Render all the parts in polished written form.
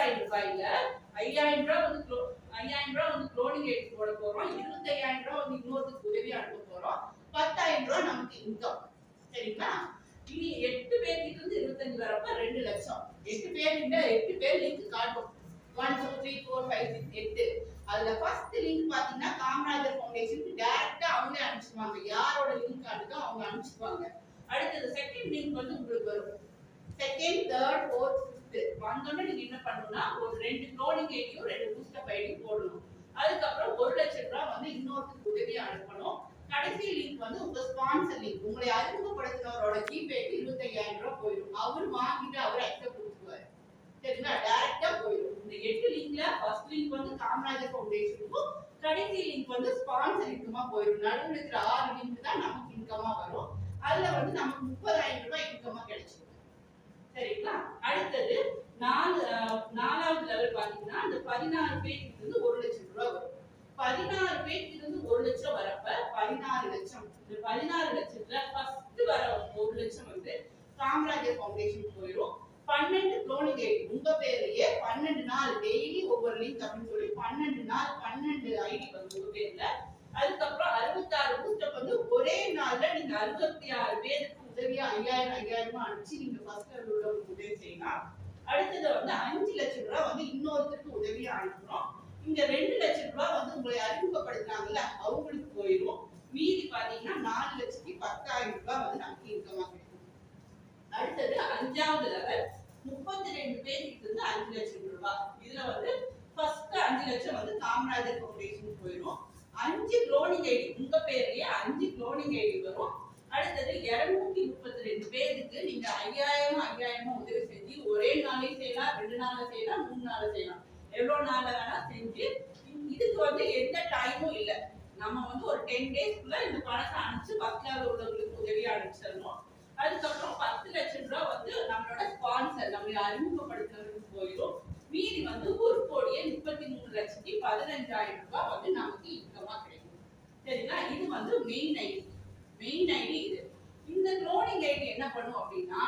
10,000 ரூபாயில 5,000 ரூபாய் வந்து 5,000 ரூபாய் வந்து க்ளோனிங் எய்ட் போட போறோம். 25,000 ரூபாய் வந்து இன்னொருத்துக்கு உதவி அனுப்ப போறோம். 10,000 ரூபாய் நமக்கு இன்கம். சரிங்களா? இனி 8 பேர் கிட்ட இருந்து 25 வரப்ப 2 லட்சம். 8 பேர் இந்த 8 பேர் லிங்க் காட்டும். 1 2 3 4 5 6 8. அதுல ஃபர்ஸ்ட் லிங்க் பாத்தீங்கன்னா காமராஜர் ஃபவுண்டேஷனுக்கு டைரக்டா அவங்களே அனுப்பிச்சுவாங்க. யாரோட லிங்க் காட்டுதோ அவங்க அனுப்பிச்சுவாங்க. அடுத்து செகண்ட் லிங்க் வந்து உங்களுக்கு வரும். செகண்ட், தேர்ட், ஃபோர்த், ஃபிஃப்த் வந்தோடனே நீங்க என்ன பண்ணணும்னா ஒரு 2 க்ளோனிங் ஐடியும் 2 பூஸ்டப் ஐடியும் போடணும். அதுக்கப்புறம் 1 லட்சம் ரூபாய் வந்து இன்னொருத்துக்கு உதவியா அனுப்பணும். கடைசி லிங்க் வந்து உங்க ஸ்பான்சர் லிங்க். உங்களை அறிமுகப்படுத்தினவரோட ஜிபேக்கு 25,000 ரூபாய் போயிடும். அவர் வாங்கிட்டு அவர் அக்செப்ட் கொடுத்துருவாரு. சரிங்களா? டைரக்டா போயிடும். இந்த 8 லிங்க்ல ஃபர்ஸ்ட் லிங்க் வந்து காமராஜர் ஃபவுண்டேஷனுக்கும், கடைசி லிங்க் வந்து ஸ்பான்சர் லிங்க்குமா போயிடும். நடுவில் இருக்கிற 6 லிங்க் தான் நமக்கு இன்கமா வரும். அதுல வந்து நமக்கு 30,000 ரூபாய் இன்கமா கிடைச்சிடும். சரிங்களா? அடுத்தது நாலாவது லெவல் பாத்தீங்கன்னா அந்த 16 பேஜ்ல இருந்து 1 லட்சம் ரூபாய் வரும். 16 பேஜ்ல இருந்து 1 லட்சம் வரப்ப 16 லட்சம். இந்த 16 லட்சத்துல ஃபர்ஸ்ட் வர 1 லட்சம் வந்து காமராஜர் ஃபவுண்டேஷன் போயிடும். 12 க்ளோனிங் ஐடி உங்க பேர்லயே 12 நாள் டெய்லி ஒவ்வொரு லிங்க் அப்படின்னு சொல்லி 12 நாள் 12 ஐடி வந்து உங்க பேர்ல. அதுக்கப்புறம் 66 பூஸ்டப் வந்து ஒரே நாள்ல நீங்க 66 பேருக்கு உதவியா 5,000 அனுப்பிச்சு நீங்க ஃபர்ஸ்ட் லெவல் உள்ளவங்களுக்கு உதவி செய்யலாம். அடுத்தது வந்து 5 லட்சம் ரூபாய் வந்து இன்னொருத்தருக்கு உதவியா அனுப்புறோம். இங்க 2 லட்சம் ரூபாய் வந்து உங்களை அறிமுகப்படுத்தினாங்கல்ல அவங்களுக்கு போயிடும். மீதி பாத்தீங்கன்னா 4,10,000 ரூபாய் வந்து நமக்கு இன்கமா கிடைக்கும். அடுத்தது 5வது லெவல் 32 பேருக்கு இருந்து 5 லட்சம் ரூபாய். இதுல வந்து ஃபர்ஸ்ட் 5 லட்சம் வந்து காமராஜர் ஃபவுண்டேஷன் போயிடும். 5 க்ளோனிங் ஐடி உங்க பேர்லயே 5 க்ளோனிங் ஐடி வரும். அடுத்தது 232 பேருக்கு நீங்க 5,000 உதவி செஞ்சு ஒரே நாளே செய்யலாம், 2 நாள்ல செய்யலாம், 3 நாள்ல செய்யலாம். எவ்வளவு நாள்ல வேணா செஞ்சு இதுக்கு வந்து எந்த டைமும் இல்ல. நம்ம வந்து ஒரு 10 டேஸ்க்குள்ள இந்த பணத்தை அனுப்பிச்சு பக்கத்துல உள்ளவங்களுக்கு உதவியா அனுப்பிச்சிடணும். அதுக்கப்புறம் 10 லட்சம் ரூபாய் வந்து நம்மளோட ஸ்பான்சர் நம்மளை அறிமுகப்படுத்துறதுக்கு போயிடும். மீதி வந்து 1,33,15,000 ரூபாய் வந்து நமக்கு இன்கமா கிடைக்கும். சரிங்களா? இது வந்து மெயின் ஐடி. மெயின் ஐடி இது. இந்த க்ளோனிங் ஐடி என்ன பண்ணும் அப்படின்னா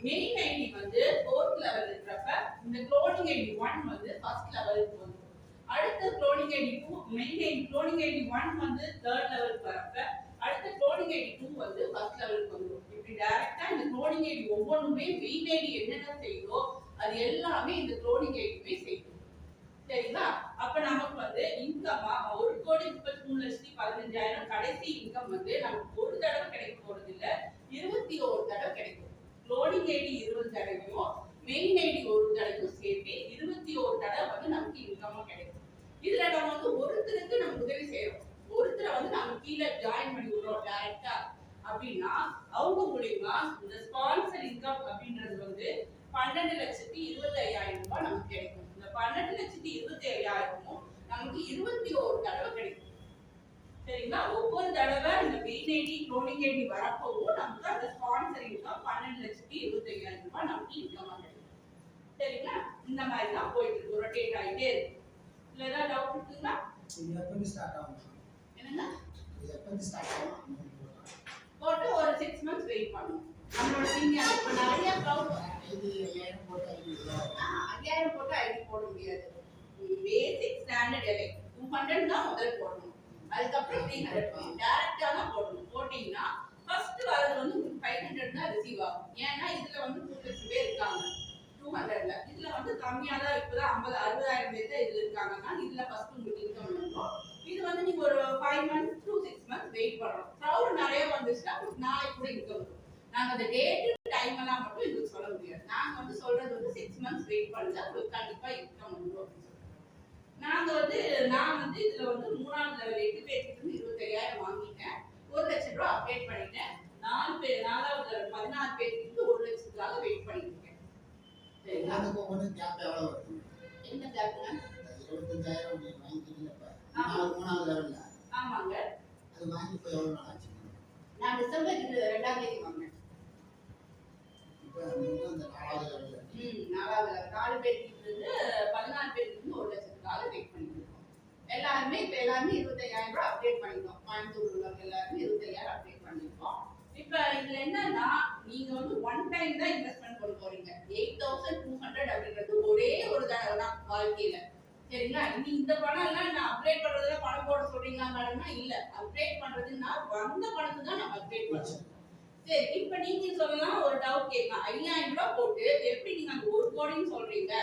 மெயின் ஐடி வந்து 4th லெவல் இருக்கிறப்ப இந்த க்ளோனிங் ஐடி 1 வந்து ஃபர்ஸ்ட் லெவலுக்கு வந்துடும். அடுத்த cloning ID 2 main ID cloning ID 1 வந்து 3rd லெவலுக்கு வரப்ப அடுத்த க்ளோனிங் ஐடி 2 வந்து ஃபர்ஸ்ட் லெவலுக்கு வந்துடும். இப்படி டைரக்டா இந்த க்ளோனிங் ஐடி ஒவ்வொன்றுமே மெயின் ஐடி என்னென்ன செய்யுதோ அது எல்லாமே இந்த க்ளோனிங் ஐடியுமே செய்யும். சரிங்களா? அப்ப நமக்கு வந்து இன்கமா 1,33,15,000 கடைசி இன்கம் வந்து நமக்கு ஒரு தடவை கிடைக்க போறது இல்ல, 21 தடவை கிடைக்கும். க்ளோனிங் ஐடி 20 தடவையும் மெயின் ஐடி ஒரு தடவையும் சேர்த்து 21 தடவை வந்து நமக்கு இன்கமா கிடைக்கும். இதுல நம்ம வந்து ஒருத்தருக்கு நம்ம உதவி செய்யறோம். ஒருத்தரை வந்து நம்ம கீழே ஜாயின் பண்ணி விடுறோம் டைரக்டா அப்படின்னா அவங்க மூலியமா இந்த ஸ்பான்சர் இன்கம் அப்படின்றது வந்து 12,25,000 ரூபாய் நமக்கு கிடைக்கும். இந்த 12,25,000 நமக்கு 21 தடவை கிடைக்கும். சரிங்களா? ஒவ்வொரு தடவை இந்த மெயின் ஐடி க்ளோனிங் ஐடி வரப்பவும் நமக்கு அந்த ஸ்பான்சர் இன்கம் 12,25,000 ரூபாய் நமக்கு இன்கமா கிடைக்கும். சரிங்களா? இந்த மாதிரி தான் போயிட்டு இருக்கு, ரொட்டேட் ஆகிட்டே இருக்கு. இதுல ஏதாவது டவுட் இருக்குங்களா? இது எப்போ ஸ்டார்ட் ஆகும்? என்னங்க? இது எப்போ ஸ்டார்ட் ஆகும்? போட்டு ஒரு 6 months வெயிட் பண்ணணும். நம்மளோட சீனியர் இப்ப நிறைய க்ளவுட் 5,000 போட்டு 5,000 போட்டு ஐடி போட முடியாது. பேசிக் ஸ்டாண்டர்ட் எல்லை 200 தான் முதல்ல போடணும். அதுக்கப்புறம் 300 டைரக்டா தான் போடணும். போட்டீங்கன்னா ஃபர்ஸ்ட் வரது வந்து 500 தான் ரிசீவ் ஆகும். ஏன்னா இதுல வந்து 2 லட்சம் பேர் இருக்காங்க 200ல. இதுல வந்து கம்மியா தான் இப்பதான் 60,000 பேர் தான் இதுல இருக்காங்கன்னா இதுல ஃபர்ஸ்ட் உங்களுக்கு இன்கம் வரும். இது வந்து நீங்க ஒரு 5 months to 6 months வெயிட் பண்ணணும். க்ரௌட் நிறைய வந்துச்சுன்னா நாளைக்கு கூட இன்கம் வரும். நாங்க அந்த டேட் டைம் எல்லாம் மட்டும் இதுக்கு சொல்ல முடியாது. நாங்க வந்து சொல்றது வந்து 6 months வெயிட் பண்ணுங்க உங்களுக்கு கண்டிப்பா இன்கம் வரும் அப்படின்னு சொல்றோம். நான் வந்து இதுல வந்து 3வது லெவல் 8 பேருக்கு 25,000 வாங்கிட்டேன். 1 லட்சம் ரூபாய் அப்டேட் பண்ணிட்டேன். 4வது லெவல் 16 பேருக்கு 1 லட்சத்துக்காக வெயிட் பண்ணிட்டு இருக்கேன். சரிங்களா? அதுக்கு ஒவ்வொரு கேப் எவ்வளவு வருது? என்ன கேப்ங்க? 25,000 நீங்க வாங்கிட்டீங்கப்பா. 3வது லெவல்ல. ஆமாங்க. அது வாங்கி போய் எவ்வளவு நாள் ஆச்சு? நான் டிசம்பர் 2ஆம் தேதி வாங்கினேன். இப்போ நீங்க அந்த 4வது லெவல்ல. 4வது லெவல் 4 பேருக்கு இருந்து 14 பேருக்கு 1 லட்சத்துக்காக வெயிட் பண்ணிட்டு இருக்கோம். எல்லாருமே 25,000 ரூபாய் அப்டேட் பண்ணிட்டோம். கோயம்புத்தூர் உள்ளவங்க எல்லாருமே 25,000 அப்டேட் பண்ணிருக்கோம். இப்ப இதுல என்னன்னா நீங்க வந்து ஒன் டைம் தான் இன்வெஸ்ட்மென்ட் பண்ண போறீங்க. 8,200 அப்படிங்கிறது ஒரே ஒரு தடவை தான். வாழ்க்கையில. சரிங்களா? இனி இந்த பணம் எல்லாம் நான் அப்கிரேட் பண்றதுல பணம் போட சொல்றீங்களா மேடம்னா இல்ல. அப்கிரேட் பண்றதுன்னா வந்த பணத்தை தான் நம்ம அப்கிரேட் பண்ணணும். சரி, இப்ப நீங்க சொல்லலாம், ஒரு டவுட் கேட்கலாம். 5000 ரூபாய் போட்டு எப்படி நீங்க அந்த 1 கோடின்னு சொல்றீங்க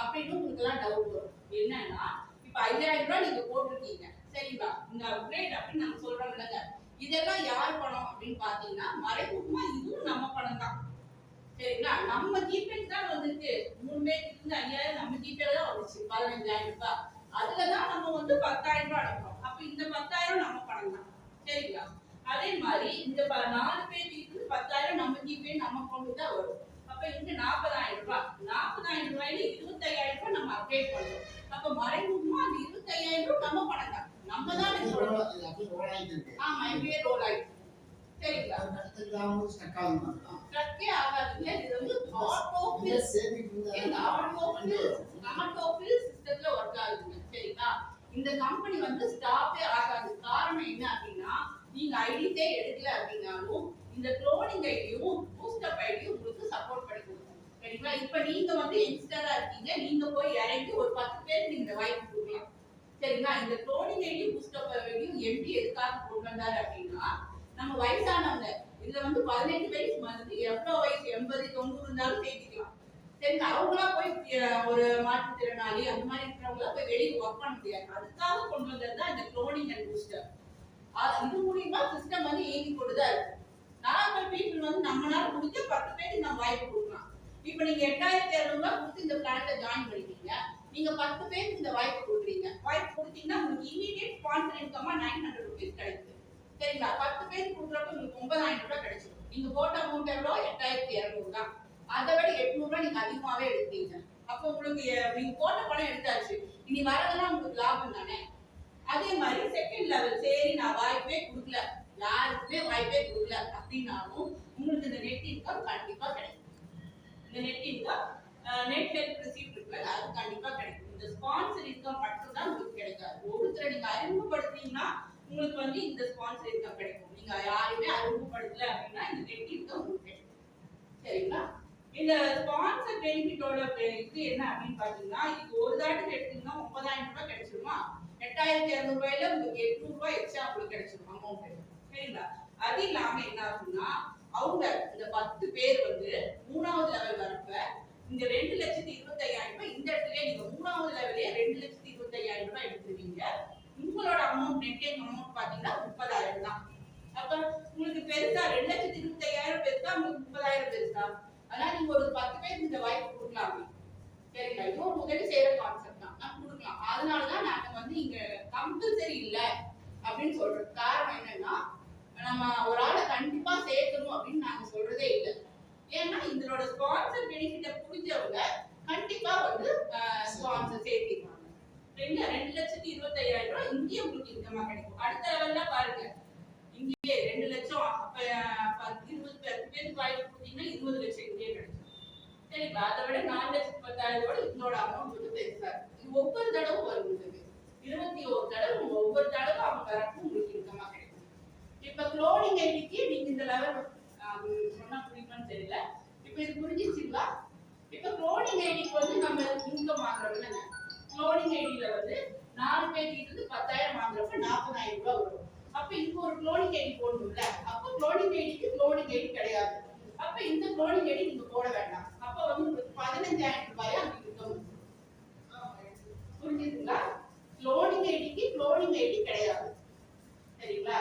அப்படின்னு உங்களுக்கு எல்லாம் டவுட் வரும். என்னன்னா, இப்ப 5000 ரூபாய் நீங்க போட்டிருக்கீங்க. சரிங்களா? இந்த அப்கிரேட் அப்படின்னு நம்ம சொல்றோம் இல்லைங்க, இதெல்லாம் யார் பணம் அப்படின்னு பாத்தீங்கன்னா மறைமுகமா இதுவும் நம்ம பணம் தான். சரிங்களா? நம்ம ஜிபே தான் வந்துருக்கு. 3 பேருக்கு இருந்து 5000 நம்ம ஜிபேல தான் வந்துச்சு. 15000 ரூபாய். அதுலதான் நம்ம வந்து 10000 ரூபாய் அனுப்புறோம். அப்ப இந்த 10000 நம்ம பணம் தான். சரிங்களா? அதே மாதிரி இந்த 4 பேருக்கு இருந்து 10000 நம்ம ஜிபே நம்ம அக்கௌண்ட் தான் வரும். அப்ப இங்க 40000 ரூபாய். 40000 ரூபாயில 25000 ரூபாய் நம்ம அப்டேட் பண்றோம். அப்ப மறைமுகமா அந்த 25000 ரூபாய் நம்ம பணம் தான். நம்ம தான் ஆமா, இப்படியே ரோல் ஆயிடுச்சு. சரிங்களா? ஸ்ட்ரக்கே ஆகாதுங்க. இது வந்து ஆட்டோஃபில் சிஸ்டத்துல ஒர்க் ஆகுதுங்க. சரிங்களா? இந்த கம்பெனி வந்து ஸ்டாப்பே ஆகாது. காரணம் என்ன அப்படின்னா, நீங்க ஐடிஸே எடுக்கல அப்படின்னாலும் இந்த க்ளோனிங் ஐடியும் பூஸ்டப் ஐடியும் உங்களுக்கு சப்போர்ட் பண்ணி கொடுக்கும். சரிங்களா? இப்ப நீங்க வந்து யங்ஸ்டரா இருக்கீங்க, நீங்க போய் இறங்கி ஒரு 10 பேருக்கு இந்த வாய்ப்பு கொடுக்கலாம். சரிங்களா? இந்த க்ளோனிங் ஐடியும் பூஸ்டப் ஐடியும் எப்படி எதுக்காக கொண்டு வந்தாரு அப்படின்னா, நம்ம வயசானவங்க இதுல வந்து 18 வயசு வந்து எவ்வளவு வயசு 80 90 இருந்தாலும் சேர்த்துக்கலாம். சரி, அவங்களா போய் ஒரு மாற்றுத்திறனாளி அந்த மாதிரி இருக்கிறவங்களா போய் வெளியே ஒர்க் பண்ண முடியாது. அதுக்காக கொண்டு வந்தது தான் இந்த க்ளோனிங் அண்ட் பூஸ்டர். இது மூலியமா சிஸ்டம் வந்து இயங்கி கொண்டுதான் இருக்கு. நார்மல் பீப்புள் வந்து நம்மளால முடிஞ்ச 10 பேருக்கு நம்ம வாய்ப்பு கொடுக்கலாம். இப்ப நீங்க 8200 ரூபாய் கொடுத்து இந்த பிளான்ல ஜாயின் பண்ணிட்டீங்க. நீங்க 10 பேருக்கு இந்த வாய்ப்பு கொடுக்குறீங்க. வாய்ப்பு கொடுத்தீங்கன்னா உங்களுக்கு இமீடியட் ஸ்பான்சர் இன்கமா 900 ரூபீஸ் கிடைக்குது. சரிங்களா? 10 பேருக்கு கொடுக்குறப்ப உங்களுக்கு 9000 ரூபாய் கிடைச்சிடும். நீங்க போட்ட அமௌண்ட் எவ்வளோ? 8200 தான். அதை விட 800 ரூபாய் நீங்க அதிகமாவே எடுத்தீங்க. அப்போ உங்களுக்கு நீங்க போட்ட பணம் எடுத்தாச்சு. இனி வரதெல்லாம் உங்களுக்கு லாபம் தானே. அதே மாதிரி செகண்ட் லெவல், சரி நான் வாய்ப்பே கொடுக்கல, யாருக்குமே வாய்ப்பே கொடுக்கல அப்படின்னாலும் உங்களுக்கு இந்த நெட் இன்கம் கண்டிப்பா கிடைக்கும். இந்த net income net help receipt இருக்குல்ல, அது கண்டிப்பா கிடைக்கும். இந்த ஸ்பான்சர் இன்கம் மட்டும் தான் உங்களுக்கு கிடைக்காது. ஒருத்தரை நீங்க அறிமுகப்படுத்தீங்கன்னா உங்களுக்கு வந்து இந்த ஸ்பான்சர் இன்கம் கிடைக்கும். நீங்க யாருமே அறிமுகப்படுத்தல அப்படின்னா இந்த நெட் இன்கம் உங்களுக்கு கிடைக்கும். சரிங்களா? இந்த ஸ்பான்சர் பெனிஃபிட்டோட இது என்ன அப்படின்னு பாத்தீங்கன்னா, இது ஒரு தாட்டுக்கு எடுத்தீங்கன்னா 9000 ரூபாய் கிடைச்சிருமா? 8200 ரூபாயில உங்களுக்கு 800 ரூபாய் எக்ஸ்ட்ரா உங்களுக்கு கிடைச்சிரும் அமௌண்ட். சரிங்களா? அது இல்லாம என்ன ஆகும்னா, அவங்க இந்த 10 பேர் வந்து 3வது லெவல் வரப்ப இந்த 2,25,000 ரூபாய் இந்த இடத்துல நீங்க 3வது லெவலே 2,25,000 ரூபாய் எடுத்துருவீங்க. உங்களோட அமௌண்ட் நெட் அமௌண்ட் பாத்தீங்கன்னா 30,000 தான். அப்ப உங்களுக்கு பெருசா 2,25,000 பெருசா, உங்களுக்கு 30,000 பெருசா? அதனால நீங்க ஒரு 10 பேருக்கு இந்த வாய்ப்பு கொடுக்கலாமே. சரிங்களா? இது ஒரு உதவி செய்யற கான்செப்ட் தான், நான் கொடுக்கலாம். அதனாலதான் நாங்க வந்து இங்க கம்பல்சரி இல்ல அப்படின்னு சொல்றது. காரணம் என்னன்னா, நம்ம ஒரு ஆளை கண்டிப்பா சேர்க்கணும் அப்படின்னு நாங்க சொல்றதே இல்லை. ஏன்னா இதனோட ஸ்பான்சர் பெனிஃபிட்ட புரிஞ்சவங்க கண்டிப்பா வந்து ஸ்பான்சர் சேர்த்திருக்காங்க. 2,25,000 ரூபாய் இங்கே உங்களுக்கு இன்கமா கிடைக்கும். அடுத்த லெவல்ல பாருங்க, இங்கே 2 லட்சம். அப்ப 20 பேருக்கு வாய்ப்பு கொடுத்தீங்கன்னா 20 லட்சம் இங்கே கிடைக்கும். சரிங்களா? அதை விட 4,10,000 இதோட அமௌண்ட் வந்து பெருசா இருக்கு. இது ஒவ்வொரு தடவை வரும். 21 தடவை ஒவ்வொரு தடவை அவங்க வரப்போ உங்களுக்கு இன்கமா கிடைக்கும். இப்ப க்ளோனிங் ஐடிக்கு நீங்க இந்த லெவல் சொன்னா புரியுமான்னு தெரியல. இப்ப இது புரிஞ்சிச்சுங்களா? இப்ப க்ளோனிங் ஐடிக்கு வந்து நம்ம இன்கம் வாங்குறோம் இல்லைங்க. க்ளோனிங் ஐடியில வந்து 4 பேருக்கு இருந்து 10,000 வாங்குறப்ப 40,000 ரூபாய் வரும். அப்ப இப்போ ஒரு க்ளோனிங் ஐடி போடணும்ல. அப்ப க்ளோனிங் ஐடிக்கு க்ளோனிங் ஐடி கிடையாது. அப்ப இந்த க்ளோனிங் ஐடி நீங்க போட வேண்டாம். அப்ப வந்து உங்களுக்கு 15,000 ரூபாய் அங்க இன்கம். புரிஞ்சுதுங்களா? க்ளோனிங் ஐடிக்கு க்ளோனிங் ஐடி கிடையாது. சரிங்களா?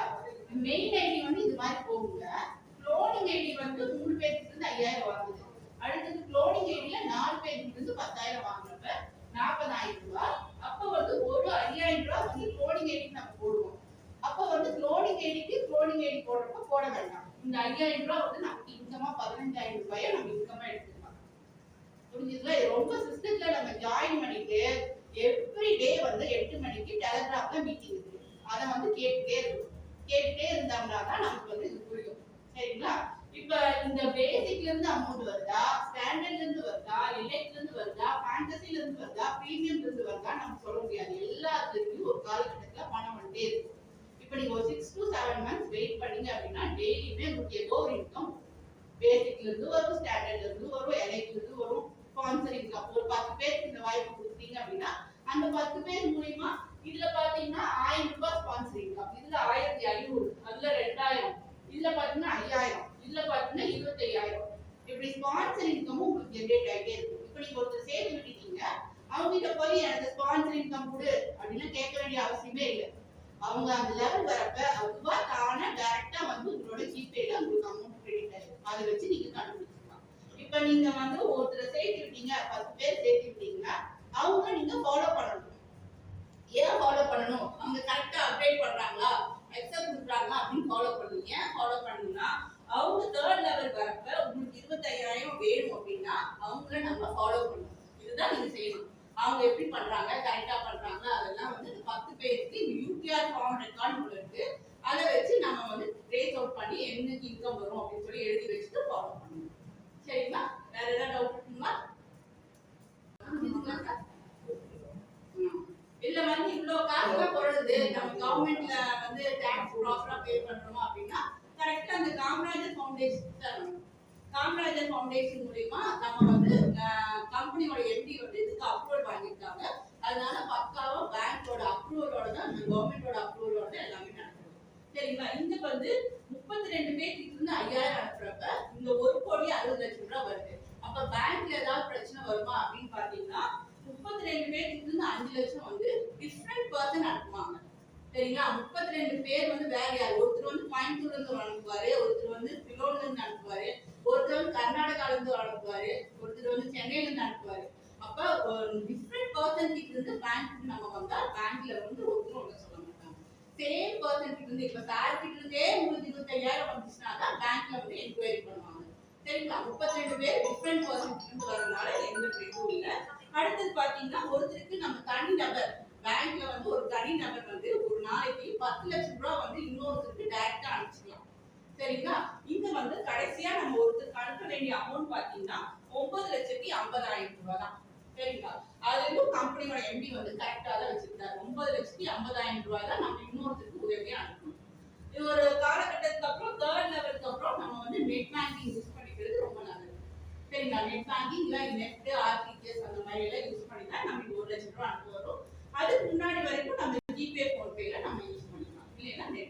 மெயின் ஐடி வந்து இது மாதிரி போகுங்க. க்ளோனிங் ஐடி வந்து 3 பேருக்கு இருந்து 5,000 வாங்குது. அடுத்தது க்ளோனிங் ஐடில 4 பேருக்கு இருந்து 10,000 வாங்குறப்ப 40,000 ரூபாய். அப்ப வந்து ஒரு 5,000 ரூபாய் வந்து க்ளோனிங் ஐடிக்கு நம்ம போடுவோம். அப்ப வந்து க்ளோனிங் ஐடிக்கு க்ளோனிங் ஐடி போடுறப்ப போட வேண்டாம். இந்த 5,000 ரூபாய் வந்து நமக்கு இன்கமா 15,000 ரூபாயை நம்ம இன்கமா எடுத்துக்கலாம். புரிஞ்சுதுங்களா? ரொம்ப சிஸ்டத்துல நம்ம ஜாயின் பண்ணிட்டு எவ்ரி டே வந்து 8 மணிக்கு டெலிகிராம்ல மீட்டிங் இருக்கு. அதை வந்து கேட்டுட்டே இருந்தாங்கன்னா தான் நமக்கு வந்து இது புரியும். சரிங்களா? இப்ப இந்த பேசிக்ல இருந்து அமௌண்ட் வருதா, ஸ்டாண்டர்ட்ல இருந்து வருதா, எலைட்ல இருந்து வருதா, ஃபேண்டசில இருந்து வருதா, பிரீமியம்ல இருந்து வருதா நம்ம சொல்ல முடியாது. எல்லாத்துலயும் ஒரு காலகட்டத்துல பணம் வந்துட்டே இருக்கு. இப்ப நீங்க ஒரு 6 to 7 months வெயிட் பண்ணீங்க அப்படின்னா டெய்லியுமே உங்களுக்கு ஏதோ ஒரு இன்கம் பேசிக்ல இருந்து வரும், ஸ்டாண்டர்ட்ல இருந்து வரும், எலைட்ல இருந்து வரும், ஸ்பான்சர் இன்கம். ஒரு 10 பேருக்கு இந்த வாய்ப்பு கொடுத்தீங்க அப்படின்னா அந்த 10 பேர் மூலியமா இதுல பாத்தீங்கன்னா 1000 ரூபாய் ஸ்பான்சர் இன்கம், இதுல 1500, அதுல 2000, இதுல பாத்தீங்கன்னா 5000, இதுல பாத்தீங்கன்னா 25000. இப்படி ஸ்பான்சர் இன்கம் உங்களுக்கு ஜெனரேட் ஆகிட்டே இருக்கும். இப்போ நீங்க ஒருத்தர் சேர்த்து விட்டுட்டீங்க, அவங்க கிட்ட போய் எனக்கு ஸ்பான்சர் இன்கம் கொடு அப்படின்னு கேட்க வேண்டிய அவசியமே இல்லை. அவங்க அந்த லெவல் வரப்ப அதுவா தானே டைரக்டா வந்து உங்களோட ஜிபேல உங்களுக்கு அமௌண்ட் கிரெடிட் ஆயிடும். அதை வச்சு நீங்க கண்டுபிடிச்சிக்கலாம். இப்ப நீங்க வந்து ஒருத்தரை சேர்த்து விட்டீங்க, 10 பேர் சேர்த்து விட்டீங்கன்னா அவங்க நீங்க ஃபாலோ பண்ணணும். ஏன் ஃபாலோ பண்ணணும்? அவங்க கரெக்டா அப்டேட் பண்றாங்களா, அக்செப்ட் பண்றாங்களா அப்படின்னு ஃபாலோ பண்ணுங்க. ஏன் ஃபாலோ பண்ணணும்னா அவங்க தேர்ட் லெவல் வரப்ப உங்களுக்கு 25000 வேணும் அப்படின்னா அவங்கள நம்ம ஃபாலோ பண்ணணும். இதுதான் நீங்க செய்யணும். அவங்க எப்படி பண்றாங்க, கரெக்டா பண்றாங்களா, அதெல்லாம் வந்து 10 பேருக்கு யூடிஆர் ஃபார்ம் ரெக்கார்ட் இருக்கு. அதை வச்சு நம்ம வந்து ட்ரேஸ் அவுட் பண்ணி என்னைக்கு இன்கம் வரும் அப்படின்னு சொல்லி எழுதி வச்சுட்டு ஃபாலோ பண்ணணும். சரிங்களா? வேற ஏதாவது டவுட் இருக்குங்களா? இல்ல வந்து இவ்வளவு காசுலாம் போடுறது நம்ம கவர்மெண்ட்ல வந்து டாக்ஸ் ப்ராப்பரா பே பண்றோமா அப்படின்னா கரெக்டா அந்த காமராஜர் ஃபவுண்டேஷன் தரணும். காமராஜர் ஃபவுண்டேஷன் மூலமா நம்ம வந்து கம்பெனியோட எம்டி வந்து இதுக்கு அப்ரூவல் வாங்கியிருக்காங்க. அதனால பக்காவா பேங்கோட அப்ரூவலோட தான் நம்ம கவர்மெண்டோட அப்ரூவலோட எல்லாமே நடக்குது. சரிங்களா? இந்த வந்து 32 பேருக்கு இருந்து 5000 அனுப்புறப்ப இந்த 1,60,00,000 ரூபாய் வருது. அப்ப பேங்க்ல ஏதாவது பிரச்சனை வருமா அப்படின்னு பாத்தீங்கன்னா 32 பேருக்கு இருந்து 5 லட்சம் வந்து டிஃபரெண்ட் பர்சன் அனுப்புவாங்க. சரிங்களா? 32 பேர் வந்து வேற யார், ஒருத்தர் வந்து கோயம்புத்தூர்ல இருந்து அனுப்புவாரு, ஒருத்தர் வந்து சிலோன்ல இருந்து அனுப்புவாரு, ஒருத்தர் வந்து கர்நாடகால இருந்து அனுப்புவாரு, ஒருத்தர் வந்து சென்னையில இருந்து அனுப்புவாரு. அப்ப டிஃபரெண்ட் பர்சன் கிட்ட இருந்து பேங்க்கு நம்ம வந்தா பேங்க்ல வந்து ஒருத்தர் ஒண்ணு சொல்ல மாட்டாங்க. சேம் பர்சன் கிட்ட இருந்து இப்ப சார் கிட்ட இருந்தே உங்களுக்கு 25000 வந்துச்சுன்னா தான் பேங்க்ல வந்து என்கொயரி பண்ணுவாங்க. சரிங்களா? 32 பேர் டிஃபரெண்ட் பர்சன் கிட்ட இருந்து வரதுனால எந்த இதுவும் இல்லை. அடுத்தது பாத்தீங்கன்னா ஒருத்தருக்கு நம்ம தனி நபர் பேங்க்ல வந்து ஒரு தனி நபர் வந்து ஒரு நாளைக்கு 10 லட்சம் ரூபாய் வந்து இன்னொருத்தருக்கு டைரக்டா அனுப்பிச்சிக்கலாம். சரிங்களா? இங்க வந்து கடைசியா நம்ம ஒருத்தருக்கு அனுப்ப வேண்டிய அமௌண்ட் பாத்தீங்கன்னா 9,50,000 ரூபாய் தான். சரிங்களா? அதுலயும் கம்பெனியோட எம்டி வந்து கரெக்டா தான் வச்சிருக்காரு. 9,50,000 ரூபாய் தான் நம்ம இன்னொருத்தருக்கு உதவியா அனுப்பணும். இது ஒரு காலகட்டத்துக்கு அப்புறம் தேர்ட் லெவலுக்கு அப்புறம் நம்ம வந்து நெட் பேங்கிங் யூஸ் பண்ணிக்கிறது ரொம்ப நல்லது. சரிங்களா? நெட் பேங்கிங் இல்ல நெட் ஆர்டிஜிஎஸ் அந்த மாதிரி எல்லாம் யூஸ் பண்ணினா நமக்கு 1 லட்சம் ரூபாய் அனுப்ப வரும். அதுக்கு முன்னாடி வரைக்கும் நம்ம ஜிபே போன்பேல நம்ம யூஸ் பண்ணிக்கலாம். இல்லைன்னா நெட்